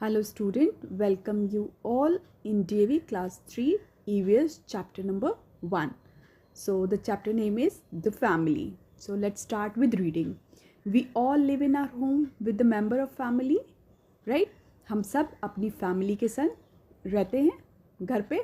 Hello student, welcome you all in DAV class 3 EVS chapter number 1. So the chapter name is The Family. So let's start with reading. We all live in our home with the member of family, right? हम सब अपनी family के संग रहते हैं घर पे.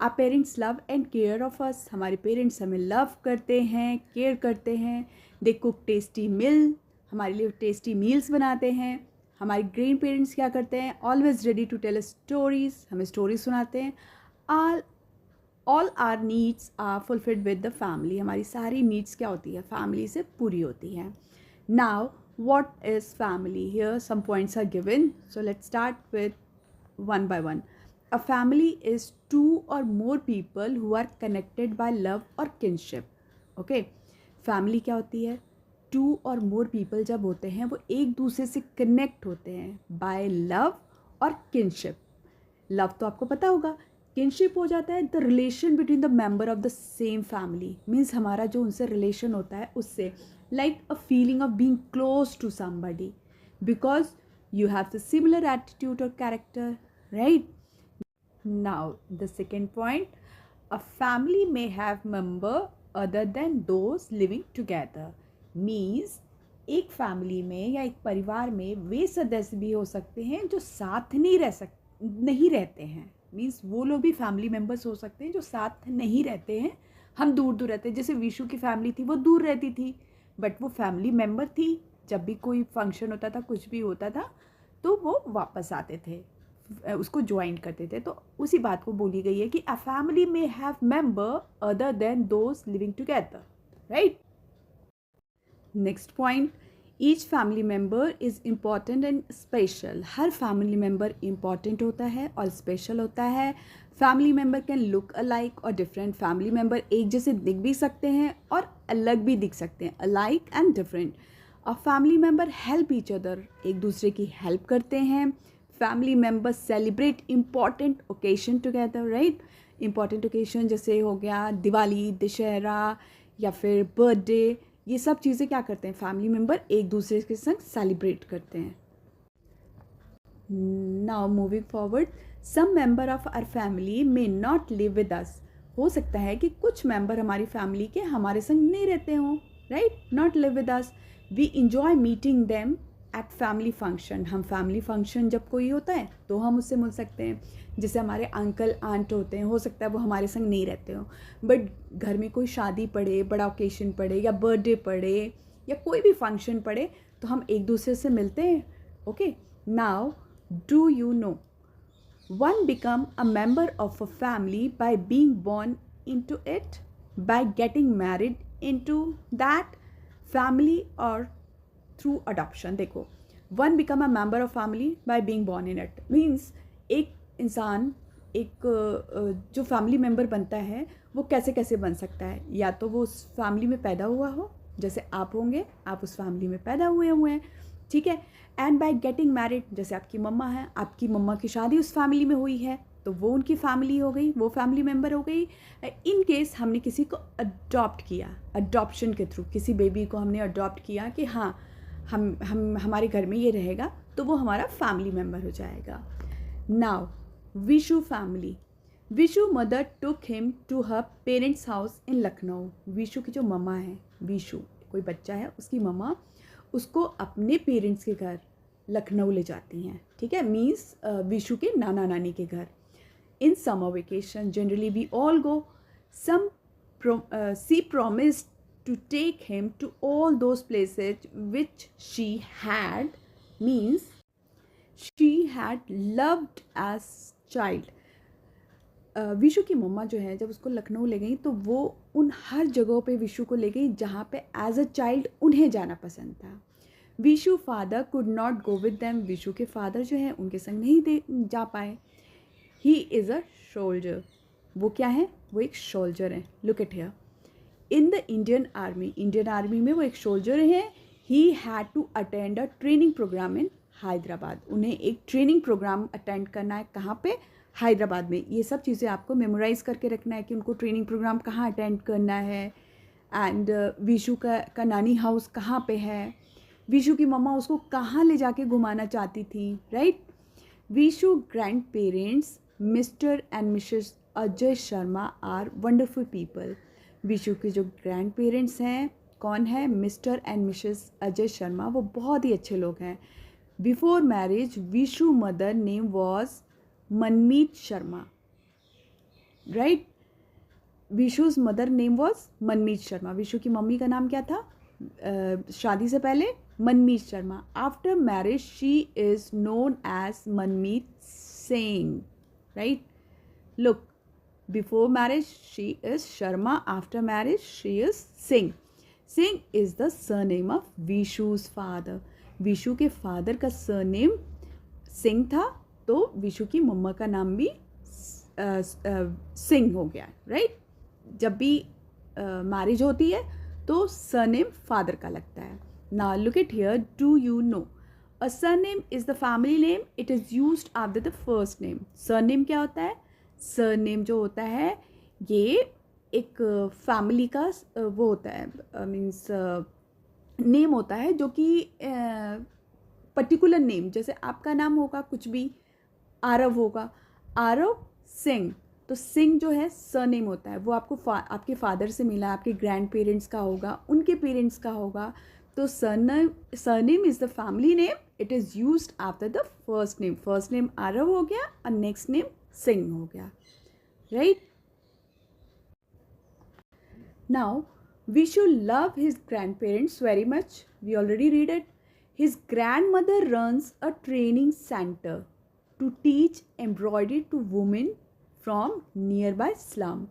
Our parents love and care of us. हमारे पेरेंट्स हमें लव करते हैं, केयर करते हैं. They cook tasty meal. हमारे लिए टेस्टी मील्स बनाते हैं. हमारे ग्रैंड पेरेंट्स क्या करते हैं? Always ready to tell stories, हमें स्टोरीज सुनाते हैं. All are needs are fulfilled with the family. हमारी सारी नीड्स क्या होती है? फैमिली से पूरी होती हैं. Now what is family? Here some points are given, so let's start with one by one. A family is two or more people who are connected by love और किनशिप. ओके, फैमिली क्या होती है? To or more people जब होते हैं वो एक दूसरे से कनेक्ट होते हैं बाय लव और किनशिप. लव तो आपको पता होगा. किनशिप हो जाता है the relation between the member of the same family. Means हमारा जो उनसे रिलेशन होता है उससे like a feeling of being close to somebody because you have the similar attitude और character, right? Now the second point, a family may have member other than those living together. Means एक family में या एक परिवार में वे सदस्य भी हो सकते हैं जो साथ नहीं रहते हैं. मीन्स वो लोग भी फैमिली मेम्बर्स हो सकते हैं जो साथ नहीं रहते हैं. हम दूर दूर रहते हैं. जैसे विशु की फैमिली थी, वो दूर रहती थी बट वो फैमिली मेम्बर थी. जब भी कोई फंक्शन होता था, कुछ भी होता था तो वो वापस आते थे, उसको ज्वाइन करते थे. तो उसी बात को बोली गई है कि अ फैमिली में have member other than those living together, right? Next point, each family member is important and special. Her family member important होता है और स्पेशल होता है. Family member can look alike और डिफरेंट. फैमिली मेम्बर एक जैसे दिख भी सकते हैं और अलग भी दिख सकते हैं, अलाइक एंड डिफरेंट. और family member help each other, एक दूसरे की हेल्प करते हैं. Family member celebrate important occasion together, right? Important occasion जैसे हो गया दिवाली, दशहरा या फिर बर्थडे. ये सब चीज़ें क्या करते हैं? फैमिली मेम्बर एक दूसरे के संग सेलिब्रेट करते हैं. Now moving forward, some member of our family may not live with us. हो सकता है कि कुछ मेंबर हमारी फैमिली के हमारे संग नहीं रहते हों, right? Not live with us. We enjoy meeting them at family function. हम फैमिली फंक्शन जब कोई होता है तो हम उससे मिल सकते हैं. जैसे हमारे अंकल आंट होते हैं, हो सकता है वो हमारे संग नहीं रहते हो बट घर में कोई शादी पड़े, बड़ा ओकेशन पड़े या बर्थडे पड़े या कोई भी फंक्शन पड़े तो हम एक दूसरे से मिलते हैं. Okay, now do you know one become a member of a family by being born into it, by getting married into that family और थ्रू अडॉप्शन. देखो, one become a member of family by being born in it means एक इंसान जो family member बनता है वो कैसे कैसे बन सकता है? या तो वो उस फैमिली में पैदा हुआ हो, जैसे आप होंगे, आप उस फैमिली में पैदा हुए हैं, ठीक है? एंड बाय गेटिंग मैरिड, जैसे आपकी मम्मा है, आपकी मम्मा की शादी उस फैमिली में हुई है तो वो उनकी फैमिली हो गई, वो फैमिली मेम्बर हो गई. इन केस हमने किसी को अडॉप्ट किया, अडॉप्शन के थ्रू किसी बेबी को हमने अडॉप्ट किया कि हाँ हम हमारे घर में ये रहेगा तो वो हमारा फैमिली मेम्बर हो जाएगा. Now Vishu family. Vishu mother took him to her parents house in Lucknow. Vishu की जो मम्मा है, विशु कोई बच्चा है, उसकी मम्मा उसको अपने पेरेंट्स के घर लखनऊ ले जाती हैं, ठीक है? मीन्स विशु के नाना नानी के घर. In summer vacation generally we all go. Some see promised to take him to all those places which she had, means she had loved as child. Vishu की मम्मा जो है जब उसको लखनऊ ले गई तो वो उन हर जगहों पे विशु को ले गई जहाँ पे एज अ चाइल्ड उन्हें जाना पसंद था. Vishu father could not go with them. Vishu के फादर जो है उनके संग नहीं जा पाए. He is a soldier. वो क्या है? वो एक सोल्जर है. Look at here. In the Indian army, Indian army में वो एक सोल्जर हैं. He had to attend a training program in Hyderabad. उन्हें एक ट्रेनिंग प्रोग्राम अटेंड करना है. कहाँ पे? हैदराबाद में. ये सब चीज़ें आपको मेमोराइज़ करके रखना है कि उनको ट्रेनिंग प्रोग्राम कहाँ अटेंड करना है. एंड विशु का नानी हाउस कहाँ पे है, विशु की मम्मा उसको कहाँ ले जाके घुमाना चाहती थी, right? Vishu grandparents Mr and Mrs Ajay Sharma are wonderful people. Vishu के जो ग्रैंड पेरेंट्स हैं कौन है? Mr and Mrs Ajay Sharma, वो बहुत ही अच्छे लोग हैं। Before marriage Vishu mother name was Manmeet Sharma, right. Vishu's mother name was Manmeet Sharma. Vishu की मम्मी का नाम क्या था शादी से पहले? Manmeet Sharma. After marriage she is known as Manmeet Singh, right. Look, before marriage she is Sharma, after marriage she is Singh. Singh is the surname of Vishu's father. Vishu के father का सरनेम सिंह था, तो विशु की मम्मा का नाम भी सिंह हो गया, राइट। जब भी मैरिज होती है तो सरनेम फादर का लगता है। Now look it here, do you no a surname is the family name, it is used after the first name. Surname क्या होता है? सरनेम जो होता है ये एक फैमिली का वो होता है, मीन्स नेम होता है जो कि पर्टिकुलर नेम, जैसे आपका नाम होगा कुछ भी, आरव होगा, आरव सिंह, तो सिंह जो है सरनेम होता है, वो आपको आपके फादर से मिला, आपके ग्रैंड पेरेंट्स का होगा, उनके पेरेंट्स का होगा। तो surname is the family name, it is used after the first name. First name Aarav हो गया और नेक्स्ट नेम सिंह हो गया, right. Now Vishu loved his grandparents very much. We already read it. His grandmother runs a training center to teach embroidery to women from nearby slum.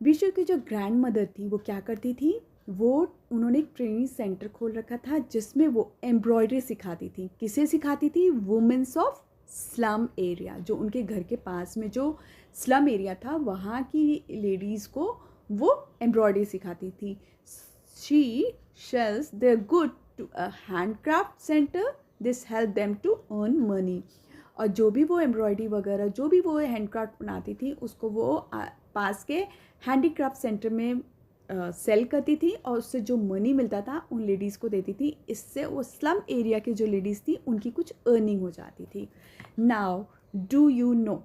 Vishu की जो grand mother थी वो क्या करती थी? वो उन्होंने एक ट्रेनिंग सेंटर खोल रखा था जिसमें वो एम्ब्रॉयडरी सिखाती थी। किसे सिखाती थी? वुमेन्स ऑफ स्लम एरिया, जो उनके घर के पास में जो स्लम एरिया था वहाँ की लेडीज़ को वो एम्ब्रॉयडरी सिखाती थी। She sells their good to a handcraft centre, this help them to earn money. और जो भी वो एम्ब्रॉयडरी वगैरह जो भी वो हैंडक्राफ्ट बनाती थी उसको वो पास के हैंडीक्राफ्ट सेंटर में सेल करती थी और उससे जो मनी मिलता था उन लेडीज़ को देती थी। इससे वो स्लम एरिया के जो लेडीज़ थी उनकी कुछ अर्निंग हो जाती थी। Now do you know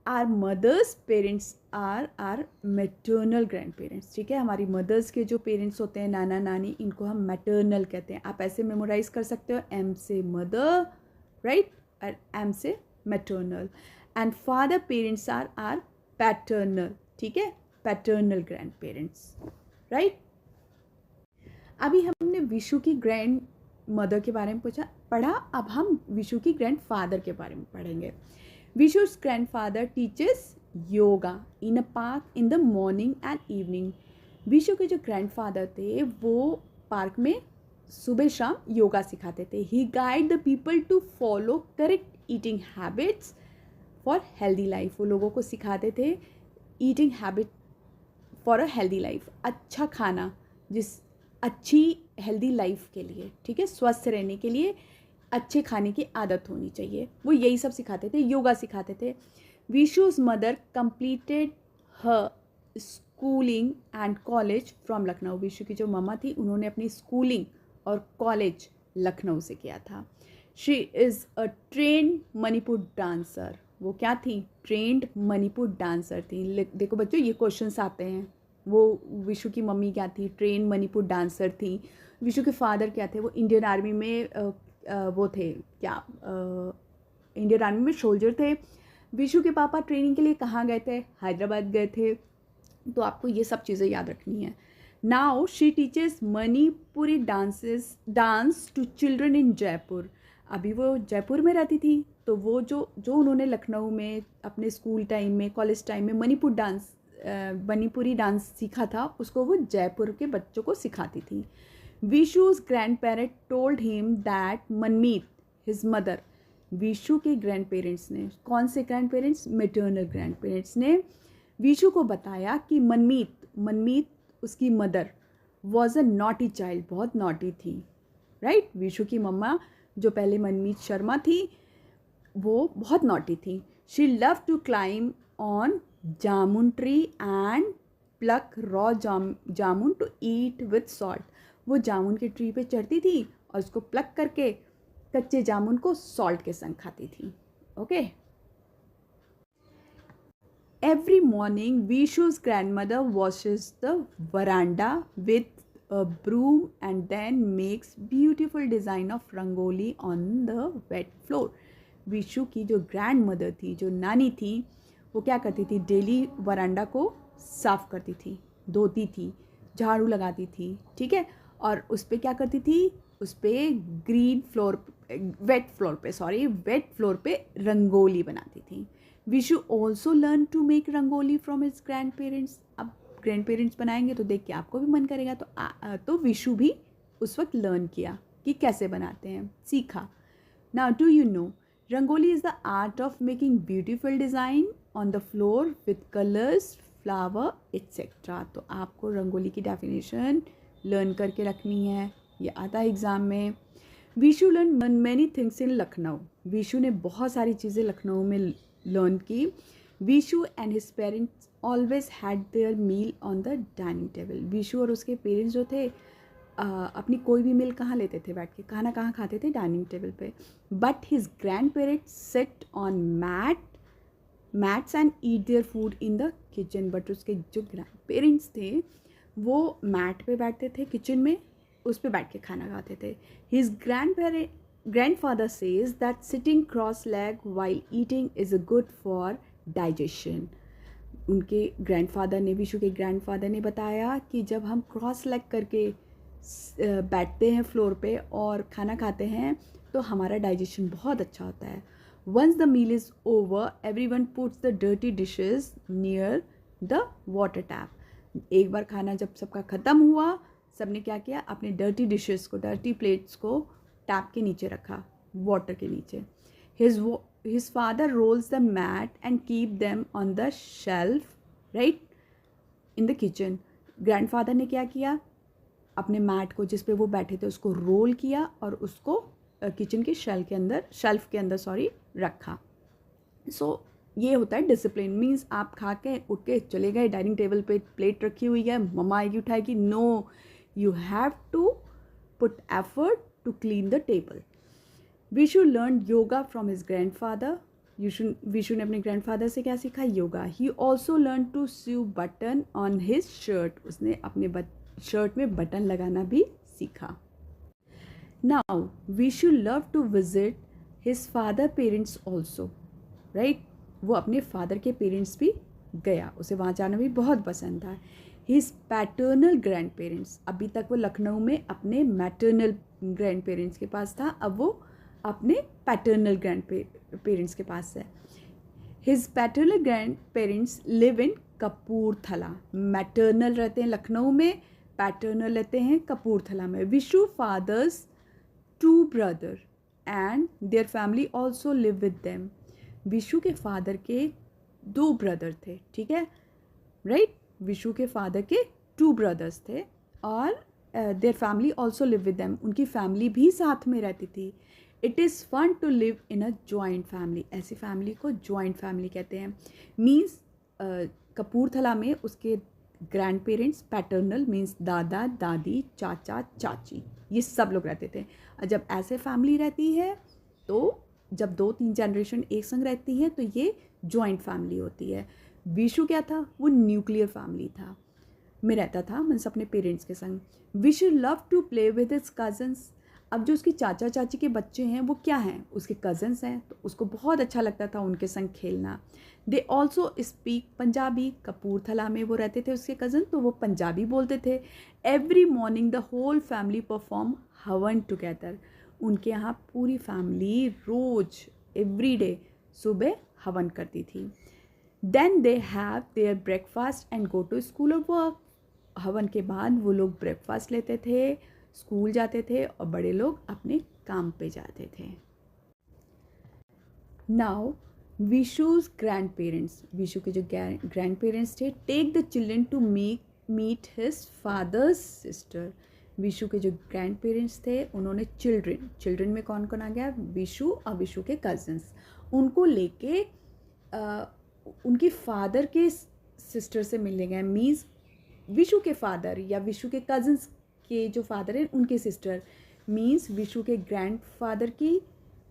our mothers parents are our maternal grand parents. ठीक है, हमारी मदर्स के जो पेरेंट्स होते हैं, नाना नानी, इनको हम मैटरनल कहते हैं। आप ऐसे मेमोराइज कर सकते हो, एम से मदर, राइट, और एम से maternal. And father parents are paternal. ठीक है, पैटर्नल ग्रैंड पेरेंट्स, राइट। अभी हमने विशु की ग्रैंड मदर के बारे में पढ़ा, अब हम विशु की ग्रैंड फादर के बारे में पढ़ेंगे। विशु's grandfather teaches yoga in a park in the morning and evening. Vishu के जो ग्रैंडफादर थे वो पार्क में सुबह शाम योगा सिखाते थे। He guide the people to follow correct eating habits for healthy life. वो लोगों को सिखाते थे eating habit for a healthy life, अच्छा खाना, जिस अच्छी हेल्दी लाइफ के लिए, ठीक है, स्वस्थ रहने के लिए अच्छे खाने की आदत होनी चाहिए, वो यही सब सिखाते थे, योगा सिखाते थे। विशु's mother completed her schooling and college from Lucknow. Vishu की जो मम्मा थी उन्होंने अपनी स्कूलिंग और कॉलेज लखनऊ से किया था। She is a trained Manipur dancer. वो क्या थी? ट्रेन्ड मणिपुर डांसर थी। देखो बच्चों, ये क्वेश्चंस आते हैं। वो विशु की मम्मी क्या थी? ट्रेन्ड मणिपुर डांसर थी। विशु के फादर क्या थे? वो इंडियन आर्मी में वो थे क्या, इंडियन आर्मी में सोल्जर थे। विशु के पापा ट्रेनिंग के लिए कहाँ गए थे? हैदराबाद गए थे। तो आपको ये सब चीज़ें याद रखनी है। Now she teaches Manipuri dance to children in Jaipur. अभी वो जयपुर में रहती थी, तो वो जो उन्होंने लखनऊ में अपने स्कूल टाइम में, कॉलेज टाइम में मणिपुरी डांस सीखा था, उसको वो जयपुर के बच्चों को सिखाती थी। विशु's grandparent told him that Manmeet his mother, Vishu के ग्रैंड पेरेंट्स ने, कौन से grand parents? Maternal grand parents ने विशु को बताया कि मनमीत उसकी mother was a naughty child, बहुत नॉटी थी, राइट। विशु की मम्मा जो पहले मनमीत शर्मा थी वो बहुत नॉटी थी। She love to climb on jamun tree and pluck raw jamun to eat with salt. वो जामुन के ट्री पे चढ़ती थी और उसको प्लक करके कच्चे जामुन को सॉल्ट के संग खाती थी। Okay. Every morning, Vishu's grandmother washes the veranda with a broom and then makes beautiful design of rangoli on the wet floor. Vishu की जो ग्रैंड मदर थी, जो नानी थी, वो क्या करती थी, डेली वरांडा को साफ करती थी, धोती थी, झाड़ू लगाती थी, ठीक है, और उस पर क्या करती थी, उस पर ग्रीन फ्लोर, वेट फ्लोर पे रंगोली बनाती थी. Vishu also learn to make rangoli from his grand parents. अब ग्रैंड पेरेंट्स बनाएंगे तो देख के आपको भी मन करेगा, तो विशु भी उस वक्त लर्न किया कि कैसे बनाते हैं, सीखा. Now do you no, rangoli is the art of making beautiful design on the floor with colours, flower etcetera. तो आपको रंगोली की डेफिनेशन लर्न करके रखनी है, ये आता है एग्ज़ाम में. Vishu learn many things in Lucknow. Vishu ने बहुत सारी चीज़ें लखनऊ में लर्न की. Vishu and his parents always had their meal on the dining table. Vishu और उसके पेरेंट्स जो थे अपनी कोई भी मील कहाँ लेते थे, बैठ के खाना कहाँ खाते थे, डाइनिंग टेबल पे. But his grand parents set on mats and eat their food in the kitchen. But उसके जो ग्रैंड पेरेंट्स थे वो मैट पे बैठते थे किचन में, उस पर बैठ के खाना खाते थे. His grandfather says that sitting cross-legged while eating is good for digestion. उनके ग्रैंडफादर ने, विशु के ग्रैंडफादर ने बताया कि जब हम क्रॉस लेग करके बैठते हैं फ्लोर पे और खाना खाते हैं तो हमारा डाइजेशन बहुत अच्छा होता है. Once the meal is over everyone puts the dirty dishes near the water tap. एक बार खाना जब सबका ख़त्म हुआ, सबने क्या किया, अपने डर्टी डिशेस को, डर्टी प्लेट्स को टैप के नीचे रखा, वाटर के नीचे. His father rolls the mat and keep them on the shelf right in the kitchen. Grandfather ने क्या किया, अपने मैट को जिस पे वो बैठे थे उसको रोल किया और उसको किचन के शेल्फ के अंदर रखा. सो ये होता है डिसिप्लिन. मीन्स आप खा के उठ के चले गए, डाइनिंग टेबल पे प्लेट रखी हुई है, मम्मा आएगी उठाएगी, no, you have to put effort to clean the table. Vishu learned yoga from his grandfather. Vishu ने अपने grandfather से क्या सीखा, yoga. He also learned to sew button on his shirt. उसने अपने शर्ट में बटन लगाना भी सीखा. Now Vishu loved to visit his father parents also, right? वो अपने फादर के पेरेंट्स भी गया, उसे वहाँ जाना भी बहुत पसंद था. हिज पैटर्नल ग्रैंड पेरेंट्स, अभी तक वो लखनऊ में अपने मैटर्नल ग्रैंड पेरेंट्स के पास था, अब वो अपने पैटर्नल ग्रैंड पेरेंट्स के पास है. His paternal grand parents live in Kapurthala. Maternal रहते हैं लखनऊ में, पैटर्नल रहते हैं कपूरथला में. Vishu fathers 2 brother and their family also live with them. Vishu के फादर के 2 ब्रदर थे, ठीक है, राइट. विशु के फादर के 2 ब्रदर्स थे और their family also live with them. उनकी फैमिली भी साथ में रहती थी. It is fun to live in a joint family. ऐसी फैमिली को जॉइंट फैमिली कहते हैं. मीन्स कपूरथला में उसके ग्रैंड पेरेंट्स, पैटर्नल मीन्स दादा दादी, चाचा चाची, ये सब लोग रहते थे. जब ऐसे फैमिली रहती है तो जब 2-3 जनरेशन एक संग रहती हैं तो ये जॉइंट फैमिली होती है. विशु क्या था, वो न्यूक्लियर फैमिली था में रहता था, मीन्स अपने पेरेंट्स के संग. Vishu love to play with his cousins. अब जो उसकी चाचा चाची के बच्चे हैं वो क्या हैं, उसके कज़न्स हैं, तो उसको बहुत अच्छा लगता था उनके संग खेलना. They also speak Punjabi. Kapurthala में वो रहते थे उसके कज़न, तो वो पंजाबी बोलते थे. Every morning the whole family perform havan together. उनके यहाँ पूरी फैमिली रोज एवरी डे सुबह हवन करती थी. Then they have their breakfast and go to school और वर्क. हवन के बाद वो लोग ब्रेकफास्ट लेते थे, स्कूल जाते थे और बड़े लोग अपने काम पे जाते थे. Now Vishu's grand parents, Vishu के जो ग्रैंड पेरेंट्स थे, take the children to meet his fathers sister. Vishu के जो ग्रैंड पेरेंट्स थे उन्होंने चिल्ड्रन में कौन कौन आ गया, विशु और विशु के कज़न्स, उनको लेके उनकी फादर के सिस्टर से मिलने गए. मीन्स विशु के फादर या विशु के कज़न्स के जो फादर हैं उनके सिस्टर, मीन्स विशु के ग्रैंड फादर की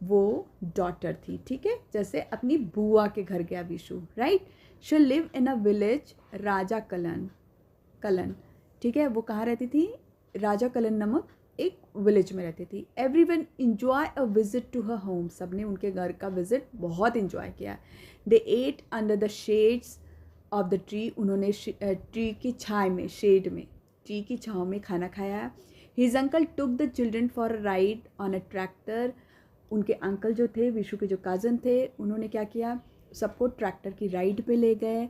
वो डॉटर थी, ठीक है, जैसे अपनी बुआ के घर गया Vishu, right. She live in a village Raja kiln, kiln, ठीक है, वो कहाँ रहती थी, राजा कलन नामक एक विलेज में रहती थी। Everyone enjoy a visit to her home, सबने उनके घर का विजिट बहुत इंजॉय किया। They ate under the shades of the tree, उन्होंने ट्री की छाए में, शेड में, ट्री की छाँव में खाना खाया। His uncle took the children for a ride on a tractor, उनके अंकल जो थे, विशु के जो कज़न थे, उन्होंने क्या किया, सबको ट्रैक्टर की राइड पे ले गए।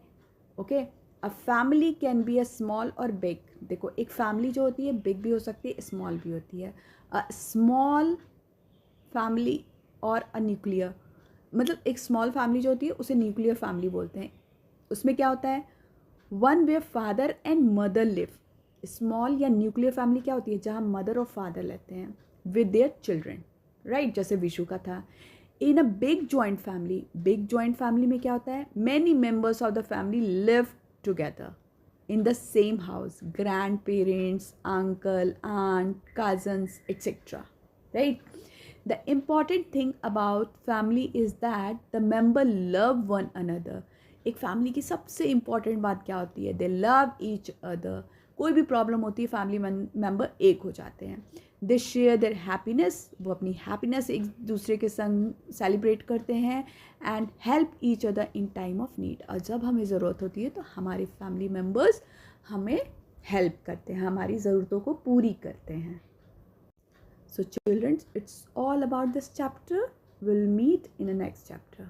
Okay, a family can be a small और बिग, देखो एक फैमिली जो होती है बिग भी हो सकती है, स्मॉल भी होती है। अ स्मॉल फैमिली और अ न्यूक्लियर, मतलब एक स्मॉल फैमिली जो होती है उसे न्यूक्लियर फैमिली बोलते हैं। उसमें क्या होता है, one where father and mother live, small या न्यूक्लियर फैमिली क्या होती है, जहाँ मदर और फादर रहते हैं विद देयर चिल्ड्रन, राइट, जैसे विशु का था। In a big joint family, big joint family में क्या होता है, many members of the family live together in the same house, grandparents, uncle, aunt, cousins, etc. Right? The important thing about family is that the member love one another. एक family की सबसे important बात क्या होती है, दे love each other. कोई भी problem होती है फैमिली मेम्बर एक हो जाते हैं। दे शेयर देयर हैप्पीनेस, वो अपनी हैप्पीनेस एक दूसरे के संग सेलिब्रेट करते हैं। And help each other in time of need, और जब हमें ज़रूरत होती है तो हमारे फैमिली मेम्बर्स हमें हेल्प करते हैं, हमारी ज़रूरतों को पूरी करते हैं। So children, it's all about this chapter. We'll meet in the next chapter.